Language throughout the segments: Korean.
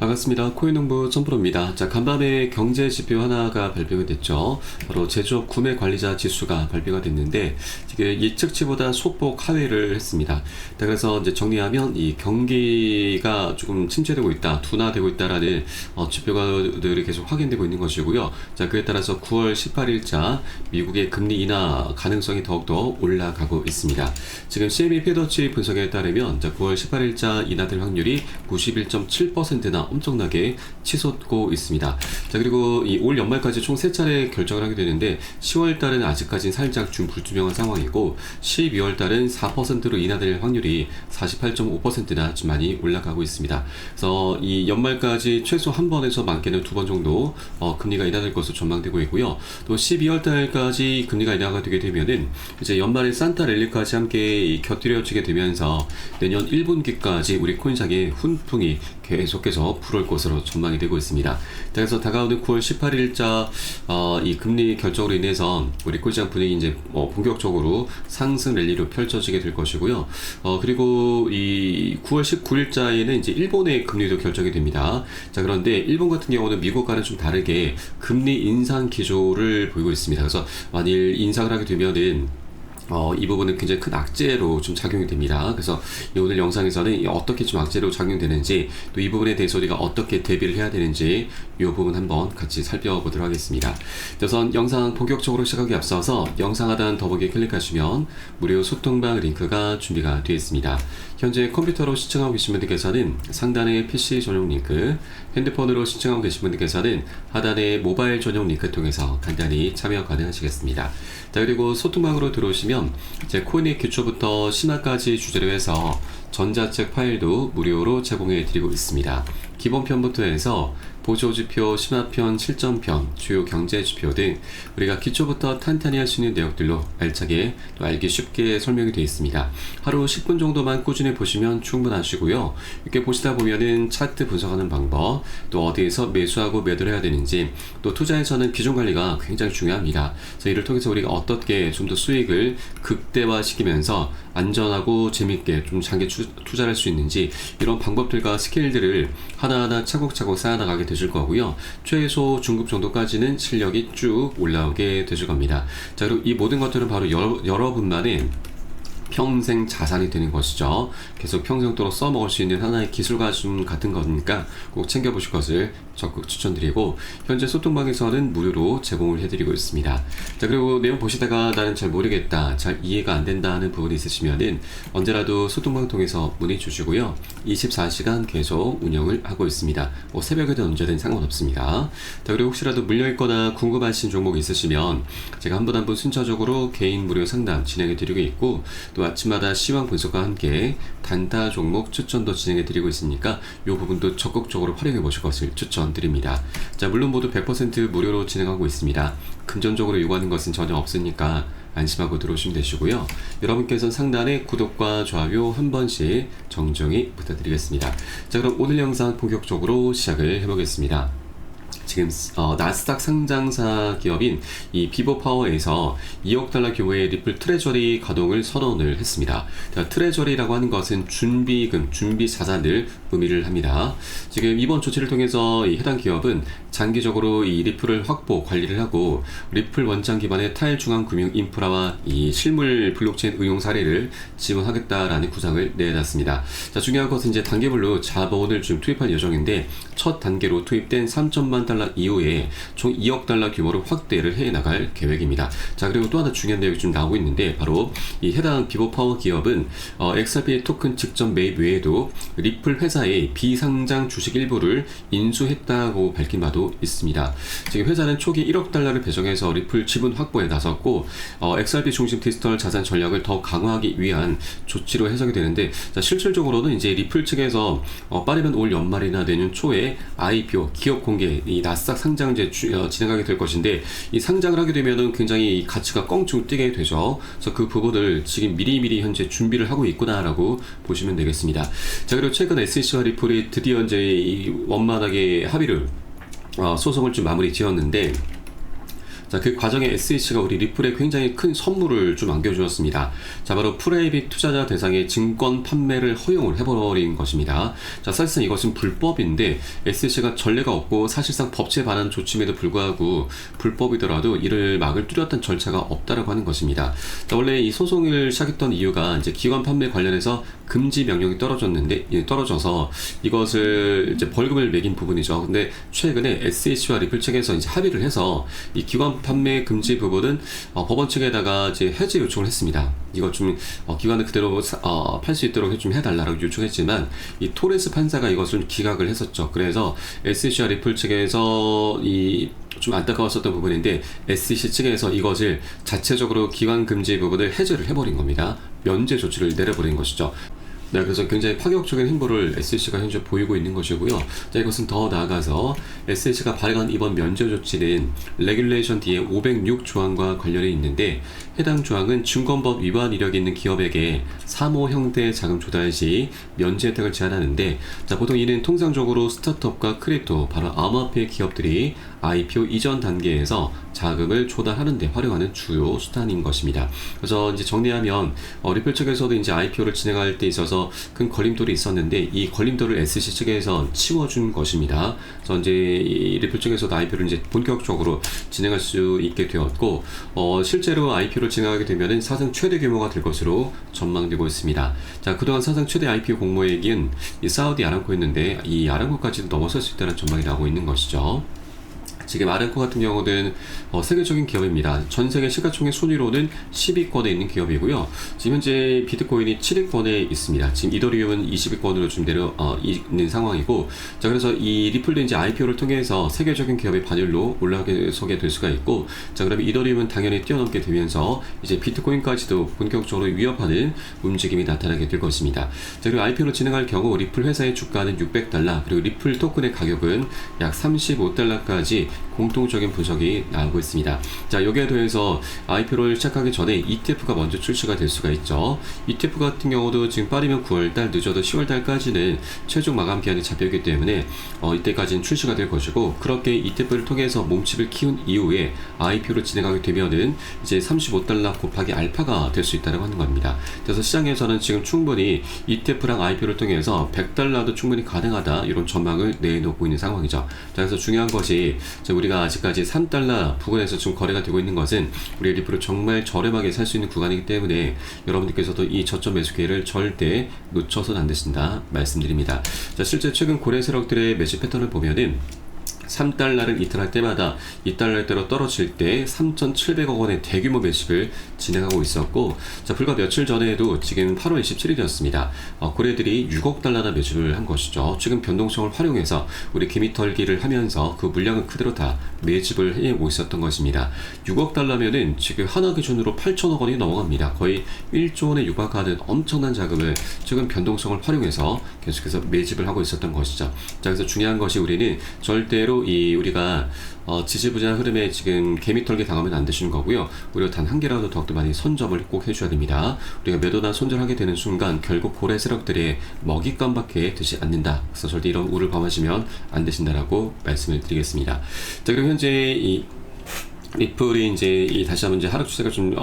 반갑습니다. 코인농부 점프로입니다. 자, 간밤에 경제 지표 하나가 발표가 됐죠. 바로 제조업 구매 관리자 지수가 발표가 됐는데 지금 예측치보다 소폭 하회를 했습니다. 그래서 이제 정리하면 이 경기가 조금 침체되고 있다, 둔화되고 있다라는 지표들이 계속 확인되고 있는 것이고요. 자, 그에 따라서 9월 18일자 미국의 금리 인하 가능성이 더욱더 올라가고 있습니다. 지금 CME 피더치 분석에 따르면 자, 9월 18일자 인하될 확률이 91.7%나 엄청나게 치솟고 있습니다. 자, 그리고 이 올 연말까지 총 3차례 결정을 하게 되는데 10월 달은 아직까지는 살짝 좀 불투명한 상황이고 12월 달은 4%로 인하될 확률이 48.5%나 좀 많이 올라가고 있습니다. 그래서 이 연말까지 최소 한 번에서 많게는 2번 정도 금리가 인하될 것으로 전망되고 있고요. 또 12월 달까지 금리가 인하가 되게 되면은 이제 연말에 산타 랠리까지 함께 곁들여지게 되면서 내년 1분기까지 우리 코인시장의 훈풍이 계속해서 불어올 것으로 전망이 되고 있습니다. 그래서 다가오는 9월 18일자 이 금리 결정으로 인해서 우리 코인시장 분위기 이제 본격적으로 상승 랠리로 펼쳐지게 될 것이고요. 그리고 이 9월 19일자에는 이제 일본의 금리도 결정이 됩니다. 자, 그런데 일본 같은 경우는 미국과는 좀 다르게 금리 인상 기조를 보이고 있습니다. 그래서 만일 인상을 하게 되면은 이 부분은 굉장히 큰 악재로 좀 작용이 됩니다. 그래서 오늘 영상에서는 어떻게 좀 악재로 작용되는지 또 이 부분에 대해서 우리가 어떻게 대비를 해야 되는지 이 부분 한번 같이 살펴보도록 하겠습니다. 우선 영상 본격적으로 시작하기 앞서서 영상 하단 더보기 클릭하시면 무료 소통방 링크가 준비가 되어 있습니다. 현재 컴퓨터로 시청하고 계신 분들께서는 상단의 PC 전용 링크, 핸드폰으로 시청하고 계신 분들께서는 하단의 모바일 전용 링크 통해서 간단히 참여 가능하시겠습니다. 자, 그리고 소통방으로 들어오시면 이제 코인의 기초부터 신화까지 주제로 해서 전자책 파일도 무료로 제공해 드리고 있습니다. 기본편부터 해서 보조지표, 심화편, 실전편, 주요 경제지표 등 우리가 기초부터 탄탄히 할 수 있는 내용들로 알차게 또 알기 쉽게 설명이 되어 있습니다. 하루 10분 정도만 꾸준히 보시면 충분하시고요. 이렇게 보시다 보면은 차트 분석하는 방법, 또 어디에서 매수하고 매도를 해야 되는지, 또 투자에서는 기준 관리가 굉장히 중요합니다. 그래서 이를 통해서 우리가 어떻게 좀 더 수익을 극대화시키면서 안전하고 재밌게 좀 장기 투자를 할 수 있는지 이런 방법들과 스킬들을 하나하나 차곡차곡 쌓아나가게 되실 거고요. 최소 중급 정도까지는 실력이 쭉 올라오게 되실 겁니다. 자, 그리고 이 모든 것들은 바로 여러분만의 평생 자산이 되는 것이죠. 계속 평생도록 써먹을 수 있는 하나의 기술 가좀 같은 거니까 꼭 챙겨보실 것을 적극 추천드리고, 현재 소통방에서는 무료로 제공을 해드리고 있습니다. 자, 그리고 내용 보시다가 나는 잘 모르겠다, 잘 이해가 안 된다 하는 부분이 있으시면은 언제라도 소통방 통해서 문의 주시고요. 24시간 계속 운영을 하고 있습니다. 새벽에든 언제든 상관없습니다. 자, 그리고 혹시라도 물려있거나 궁금하신 종목이 있으시면 제가 한 분 한 분 순차적으로 개인 무료 상담 진행해 드리고 있고, 또 아침마다 시황 분석과 함께 단타 종목 추천도 진행해 드리고 있으니까 이 부분도 적극적으로 활용해 보실 것을 추천드립니다. 자, 물론 모두 100% 무료로 진행하고 있습니다. 금전적으로 요구하는 것은 전혀 없으니까 안심하고 들어오시면 되시고요. 여러분께서는 상단에 구독과 좋아요 한 번씩 정정히 부탁드리겠습니다. 자, 그럼 오늘 영상 본격적으로 시작을 해보겠습니다. 지금 나스닥 상장사 기업인 이 비보파워에서 2억 달러 규모의 리플 트레저리 가동을 선언을 했습니다. 트레저리라고 하는 것은 준비금, 준비 자산을 의미를 합니다. 지금 이번 조치를 통해서 이 해당 기업은 장기적으로 이 리플을 확보, 관리를 하고 리플 원장 기반의 탈중앙 금융 인프라와 이 실물 블록체인 응용 사례를 지원하겠다라는 구상을 내놨습니다. 자, 중요한 것은 이제 단계별로 자본을 좀 투입할 예정인데, 첫 단계로 투입된 3천만 달러 이후에 총 2억 달러 규모로 확대를 해 나갈 계획입니다. 자, 그리고 또 하나 중요한 내용이 좀 나오고 있는데, 바로 이 해당 비보파워 기업은 XRP 토큰 직접 매입 외에도 리플 회사의 비상장 주식 일부를 인수했다고 밝힌 바도 있습니다. 지금 회사는 초기 1억 달러를 배정해서 리플 지분 확보에 나섰고, XRP 중심 디지털 자산 전략을 더 강화하기 위한 조치로 해석이 되는데, 자, 실질적으로는 이제 리플 측에서 빠르면 올 연말이나 내년 초에 IPO 기업 공개, 이 나스닥 상장 진행하게 될 것인데, 이 상장을 하게 되면은 굉장히 이 가치가 껑충 뛰게 되죠. 그래서 그 부분을 지금 미리미리 현재 준비를 하고 있구나라고 보시면 되겠습니다. 자, 그리고 최근 SEC와 리플이 드디어 이제 이 원만하게 합의를 소송을 좀 마무리 지었는데, 자, 그 과정에 SEC가 우리 리플에 굉장히 큰 선물을 좀 안겨주었습니다. 자, 바로 프라이빗 투자자 대상의 증권 판매를 허용을 해버린 것입니다. 자, 사실상 이것은 불법인데 SEC가 전례가 없고 사실상 법치에 반한 조치임에도 불구하고 불법이더라도 이를 막을 뚜렷한 절차가 없다라고 하는 것입니다. 자, 원래 이 소송을 시작했던 이유가 이제 기관 판매 관련해서 금지 명령이 떨어져서 이것을 이제 벌금을 매긴 부분이죠. 근데 최근에 SEC와 리플 측에서 이제 합의를 해서 이 기관 판매 금지 부분은 법원 측에다가 이제 해제 요청을 했습니다. 이거 좀 기관을 그대로 팔 수 있도록 좀 해달라고 요청했지만 이 토레스 판사가 이것을 좀 기각을 했었죠. 그래서 SEC와 리플 측에서 좀 안타까웠었던 부분인데 SEC 측에서 이것을 자체적으로 기관 금지 부분을 해제를 해버린 겁니다. 면제 조치를 내려버린 것이죠. 네, 그래서 굉장히 파격적인 행보를 SEC가 현재 보이고 있는 것이고요. 자, 이것은 더 나아가서 SEC가 발행한 이번 면제 조치는 레귤레이션 D의 506조항과 관련이 있는데 해당 조항은 증권법 위반 이력이 있는 기업에게 사모형태 자금 조달 시 면제 혜택을 제한하는데, 자, 보통 이는 통상적으로 스타트업과 크립토, 바로 암호화폐 기업들이 IPO 이전 단계에서 자금을 조달하는 데 활용하는 주요 수단인 것입니다. 그래서 이제 정리하면 리플 측에서도 이제 IPO를 진행할 때 있어서 큰 걸림돌이 있었는데 이 걸림돌을 SEC 측에서 치워준 것입니다. 그래서 이제 이 리플 측에서도 IPO를 이제 본격적으로 진행할 수 있게 되었고, 실제로 IPO를 진행하게 되면은 사상 최대 규모가 될 것으로 전망되고 있습니다. 자, 그동안 사상 최대 IPO 공모액은 이 사우디 아람코였는데 이 아람코까지도 넘어설 수 있다는 전망이 나오고 있는 것이죠. 지금 아람코 같은 경우는 세계적인 기업입니다. 전 세계 시가총액 순위로는 10위권에 있는 기업이고요. 지금 현재 비트코인이 7위권에 있습니다. 지금 이더리움은 20위권으로 좀 있는 상황이고, 자, 그래서 이 리플도 이제 IPO를 통해서 세계적인 기업의 반열로 올라서게 될 수가 있고, 자, 그러면 이더리움은 당연히 뛰어넘게 되면서 이제 비트코인까지도 본격적으로 위협하는 움직임이 나타나게 될 것입니다. 자, 그리고 IPO를 진행할 경우 리플 회사의 주가는 $600, 그리고 리플 토큰의 가격은 약 $35까지 공통적인 분석이 나오고 있습니다. 자, 여기에 더해서 IPO를 시작하기 전에 ETF가 먼저 출시가 될 수가 있죠. ETF 같은 경우도 지금 빠르면 9월달, 늦어도 10월달까지는 최종 마감 기한이 잡혀있기 때문에 이때까지는 출시가 될 것이고, 그렇게 ETF를 통해서 몸집을 키운 이후에 IPO를 진행하게 되면은 이제 $35 곱하기 알파가 될 수 있다고 하는 겁니다. 그래서 시장에서는 지금 충분히 ETF랑 IPO를 통해서 $100도 충분히 가능하다, 이런 전망을 내놓고 있는 상황이죠. 자, 그래서 중요한 것이 우리가 아직까지 $3 부근에서 지금 거래가 되고 있는 것은 우리 리플을 정말 저렴하게 살 수 있는 구간이기 때문에 여러분들께서도 이 저점 매수 기회를 절대 놓쳐서는 안 되신다 말씀드립니다. 자, 실제 최근 고래 세력들의 매수 패턴을 보면은 $3를 이탈할 때마다 $2대로 떨어질 때 3,700억 원의 대규모 매수를 진행하고 있었고, 자, 불과 며칠 전에도 지금 8월 27일이었습니다. 고래들이 $6억 매수를 한 것이죠. 지금 변동성을 활용해서 우리 개미털기를 하면서 그 물량을 그대로 다 매집을 해오고 있었던 것입니다. $6억면은 지금 하나 기준으로 8천억 원이 넘어갑니다. 거의 1조 원에 육박하는 엄청난 자금을 지금 변동성을 활용해서 계속해서 매집을 하고 있었던 것이죠. 자, 그래서 중요한 것이 우리는 절대로 우리가 지지부진한 흐름에 지금 개미털기 당하면 안 되시는 거고요. 오히려 단 한 개라도 더욱더 많이 선점을 꼭 해줘야 됩니다. 우리가 매도나 손절하게 되는 순간 결국 고래 세력들의 먹잇감밖에 되지 않는다. 그래서 절대 이런 우를 범하시면 안 되신다라고 말씀을 드리겠습니다. 자, 그럼 현재 리플이 이제 다시 한번 이제 하락 추세가 좀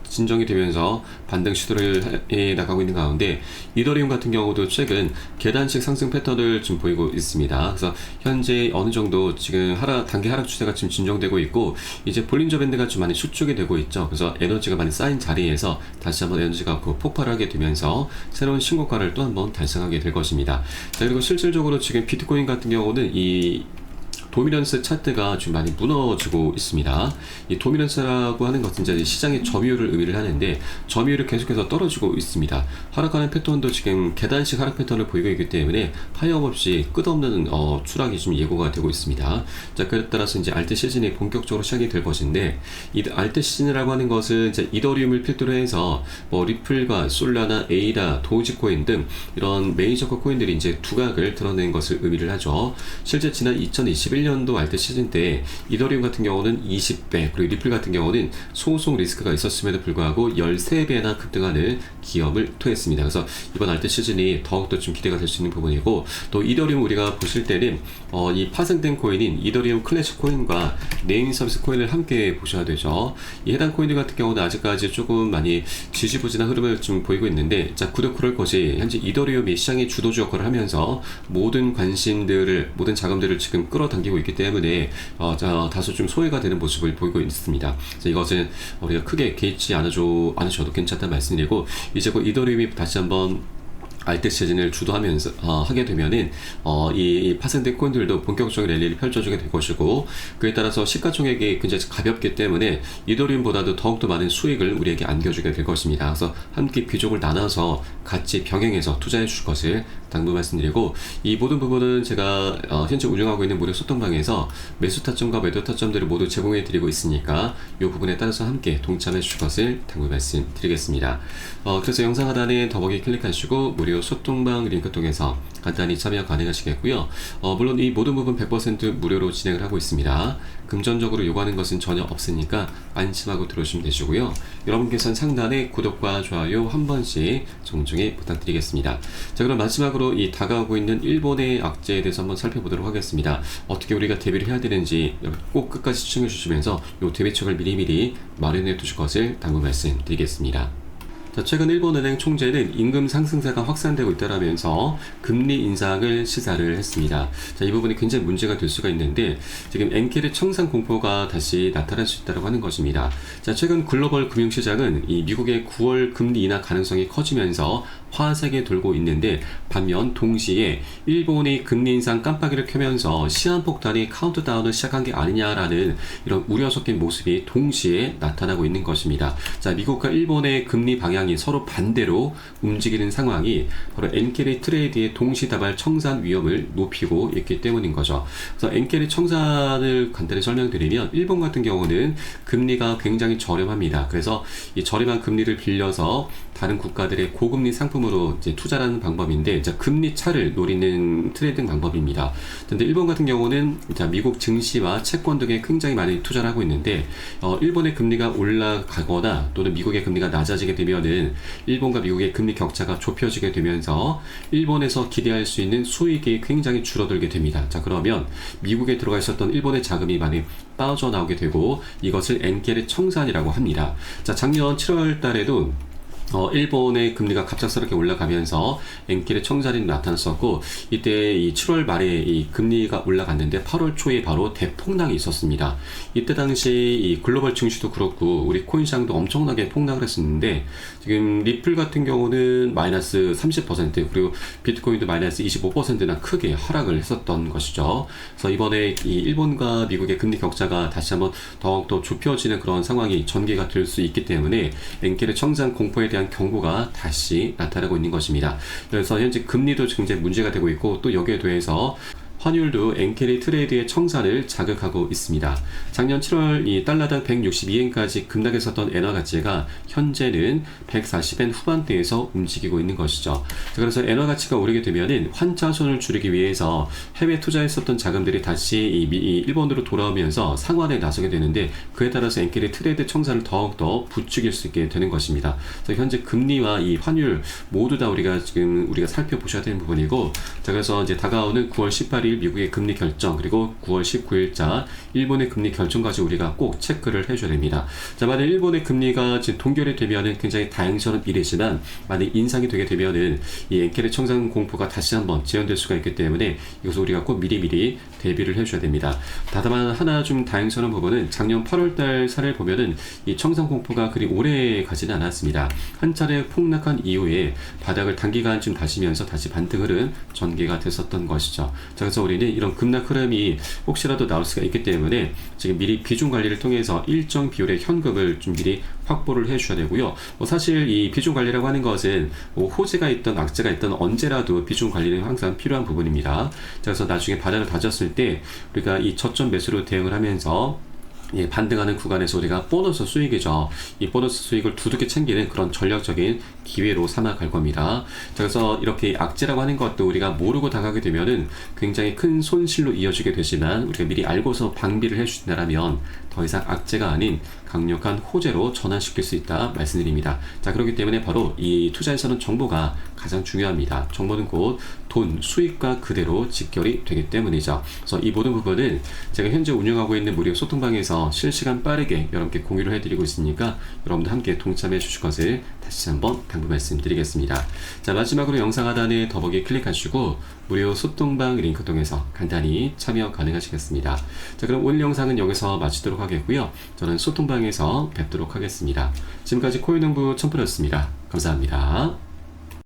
진정이 되면서 반등 시도를 해 나가고 있는 가운데, 이더리움 같은 경우도 최근 계단식 상승 패턴을 좀 보이고 있습니다. 그래서 현재 어느 정도 지금 단기 하락 추세가 지금 진정되고 있고, 이제 볼린저 밴드가 좀 많이 수축이 되고 있죠. 그래서 에너지가 많이 쌓인 자리에서 다시 한번 에너지가 폭발하게 되면서 새로운 신고가를 또 한번 달성하게 될 것입니다. 자, 그리고 실질적으로 지금 비트코인 같은 경우는 이 도미넌스 차트가 좀 많이 무너지고 있습니다. 이 도미넌스라고 하는 것은 이제 시장의 점유율을 의미를 하는데 점유율이 계속해서 떨어지고 있습니다. 하락하는 패턴도 지금 계단식 하락 패턴을 보이고 있기 때문에 하염없이 끝없는 추락이 좀 예고가 되고 있습니다. 자, 그에 따라서 이제 알트 시즌이 본격적으로 시작이 될 것인데, 이 알트 시즌이라고 하는 것은 이제 이더리움을 필두로 해서 리플과 솔라나, 에이다, 도지코인 등 이런 메이저급 코인들이 이제 두각을 드러낸 것을 의미를 하죠. 실제 지난 2021년 21년도 알트 시즌 때 이더리움 같은 경우는 20배, 그리고 리플 같은 경우는 소송 리스크가 있었음에도 불구하고 13배나 급등하는 기염을 토했습니다. 그래서 이번 알트 시즌이 더욱더 좀 기대가 될 수 있는 부분이고, 또 이더리움 우리가 보실 때는 이 파생된 코인인 이더리움 클래식 코인과 네이밍 서비스 코인을 함께 보셔야 되죠. 이 해당 코인들 같은 경우는 아직까지 조금 많이 지지부진한 흐름을 좀 보이고 있는데, 자, 그럴 것이 현재 이더리움이 시장의 주도주 역할을 하면서 모든 모든 자금들을 지금 끌어당기고 있기 때문에 다소 좀 소외가 되는 모습을 보이고 있습니다. 그래서 이것은 우리가 크게 개의치 않으셔도 괜찮다는 말씀드리고, 이제 곧 이더리움이 다시 한번 알트 시즌을 주도하면서 하게 되면은 이 파생된 코인들도 본격적인 랠리를 펼쳐주게 될 것이고, 그에 따라서 시가총액이 굉장히 가볍기 때문에 이더리움보다도 더욱더 많은 수익을 우리에게 안겨주게 될 것입니다. 그래서 함께 비중을 나눠서 같이 병행해서 투자해 줄 것을 당부 말씀드리고, 이 모든 부분은 제가 현재 운영하고 있는 무료 소통방에서 매수 타점과 매도 타점들을 모두 제공해 드리고 있으니까 이 부분에 따라서 함께 동참해 주실 것을 당부 말씀드리겠습니다. 그래서 영상 하단에 더보기 클릭하시고 무료 소통방 링크 통해서 간단히 참여 가능하시겠고요. 물론 이 모든 부분 100% 무료로 진행을 하고 있습니다. 금전적으로 요구하는 것은 전혀 없으니까 안심하고 들어오시면 되시고요. 여러분께서는 상단에 구독과 좋아요 한 번씩 정중히 부탁드리겠습니다. 자, 그럼 마지막으로 이 다가오고 있는 일본의 악재에 대해서 한번 살펴보도록 하겠습니다. 어떻게 우리가 대비를 해야 되는지 꼭 끝까지 시청해 주시면서 이 대비책을 미리미리 마련해 두실 것을 당부 말씀드리겠습니다. 자, 최근 일본은행 총재는 임금 상승세가 확산되고 있다라면서 금리 인상을 시사를 했습니다. 자, 이 부분이 굉장히 문제가 될 수가 있는데, 지금 엔켈의 청산 공포가 다시 나타날 수 있다고 하는 것입니다. 자, 최근 글로벌 금융시장은 이 미국의 9월 금리 인하 가능성이 커지면서 화색에 돌고 있는데, 반면 동시에 일본이 금리 인상 깜빡이를 켜면서 시한폭탄이 카운트다운을 시작한 게 아니냐라는 이런 우려 섞인 모습이 동시에 나타나고 있는 것입니다. 자, 미국과 일본의 금리 방향이 서로 반대로 움직이는 상황이 바로 엔켈의 트레이드의 동시다발 청산 위험을 높이고 있기 때문인 거죠. 그래서 엔켈의 청산을 간단히 설명드리면, 일본 같은 경우는 금리가 굉장히 저렴합니다. 그래서 이 저렴한 금리를 빌려서 다른 국가들의 고금리 상품으로 이제 투자하는 방법인데, 금리 차를 노리는 트레이딩 방법입니다. 그런데 일본 같은 경우는 미국 증시와 채권 등에 굉장히 많이 투자를 하고 있는데, 일본의 금리가 올라가거나 또는 미국의 금리가 낮아지게 되면은 일본과 미국의 금리 격차가 좁혀지게 되면서 일본에서 기대할 수 있는 수익이 굉장히 줄어들게 됩니다. 자, 그러면 미국에 들어가 있었던 일본의 자금이 많이 빠져나오게 되고, 이것을 엔켈의 청산이라고 합니다. 자, 작년 7월 달에도 일본의 금리가 갑작스럽게 올라가면서 엔켈의 청산이 나타났었고, 이때 이 7월 말에 이 금리가 올라갔는데 8월 초에 바로 대폭락이 있었습니다. 이때 당시 이 글로벌 증시도 그렇고 우리 코인 시장도 엄청나게 폭락을 했었는데, 지금 리플 같은 경우는 마이너스 30%, 그리고 비트코인도 마이너스 25%나 크게 하락을 했었던 것이죠. 그래서 이번에 이 일본과 미국의 금리 격차가 다시 한번 더욱더 좁혀지는 그런 상황이 전개가 될 수 있기 때문에 엔켈의 청산 공포에 대한 경고가 다시 나타나고 있는 것입니다. 그래서 현재 금리도 굉장히 문제가 되고 있고, 또 여기에 더해서 환율도 엔켈의 트레이드의 청산을 자극하고 있습니다. 작년 7월 이 달러당 162엔까지 급락했었던 엔화 가치가 현재는 140엔 후반대에서 움직이고 있는 것이죠. 그래서 엔화 가치가 오르게 되면은 환차손을 줄이기 위해서 해외 투자했었던 자금들이 다시 이 일본으로 돌아오면서 상환에 나서게 되는데, 그에 따라서 엔켈의 트레이드 청산을 더욱더 부추길 수 있게 되는 것입니다. 그래서 현재 금리와 이 환율 모두 다 우리가 살펴보셔야 되는 부분이고, 자, 그래서 이제 다가오는 9월 18일 미국의 금리 결정, 그리고 9월 19일자 일본의 금리 결정까지 우리가 꼭 체크를 해줘야 됩니다. 자, 만약 일본의 금리가 지금 동결이 되면은 굉장히 다행스러운 일이지만, 만약 인상이 되게 되면은 이 엔켈의 청산 공포가 다시 한번 재현될 수가 있기 때문에 이것을 우리가 꼭 미리미리 대비를 해줘야 됩니다. 다만 하나 좀 다행스러운 부분은, 작년 8월달 사례를 보면은 이 청산 공포가 그리 오래 가지는 않았습니다. 한 차례 폭락한 이후에 바닥을 단기간 좀 다시면서 다시 반등 흐름 전개가 됐었던 것이죠. 자, 그래서 우리는 이런 급락 흐름이 혹시라도 나올 수가 있기 때문에 지금 미리 비중 관리를 통해서 일정 비율의 현금을 좀 미리 확보를 해주셔야 되고요. 사실 이 비중 관리라고 하는 것은 호재가 있던 악재가 있던 언제라도 비중 관리는 항상 필요한 부분입니다. 자, 그래서 나중에 바닥을 다졌을 때 우리가 이 저점 매수로 대응을 하면서 예, 반등하는 구간에서 우리가 보너스 수익이죠. 이 보너스 수익을 두둑이 챙기는 그런 전략적인 기회로 삼아갈 겁니다. 자, 그래서 이렇게 악재라고 하는 것도 우리가 모르고 당하게 되면은 굉장히 큰 손실로 이어지게 되지만 우리가 미리 알고서 방비를 해주신다면 더 이상 악재가 아닌 강력한 호재로 전환시킬 수 있다 말씀드립니다. 자, 그렇기 때문에 바로 이 투자에서는 정보가 가장 중요합니다. 정보는 곧 돈, 수익과 그대로 직결이 되기 때문이죠. 그래서 이 모든 부분은 제가 현재 운영하고 있는 무료 소통방에서 실시간 빠르게 여러분께 공유를 해드리고 있으니까 여러분도 함께 동참해 주실 것을 다시 한번 당부 말씀드리겠습니다. 자, 마지막으로 영상 하단에 더보기 클릭하시고 무료 소통방 링크 통해서 간단히 참여 가능하시겠습니다. 자, 그럼 오늘 영상은 여기서 마치도록 하겠고요. 저는 소통방에서 뵙도록 하겠습니다. 지금까지 코인농부 첨프였습니다. 감사합니다.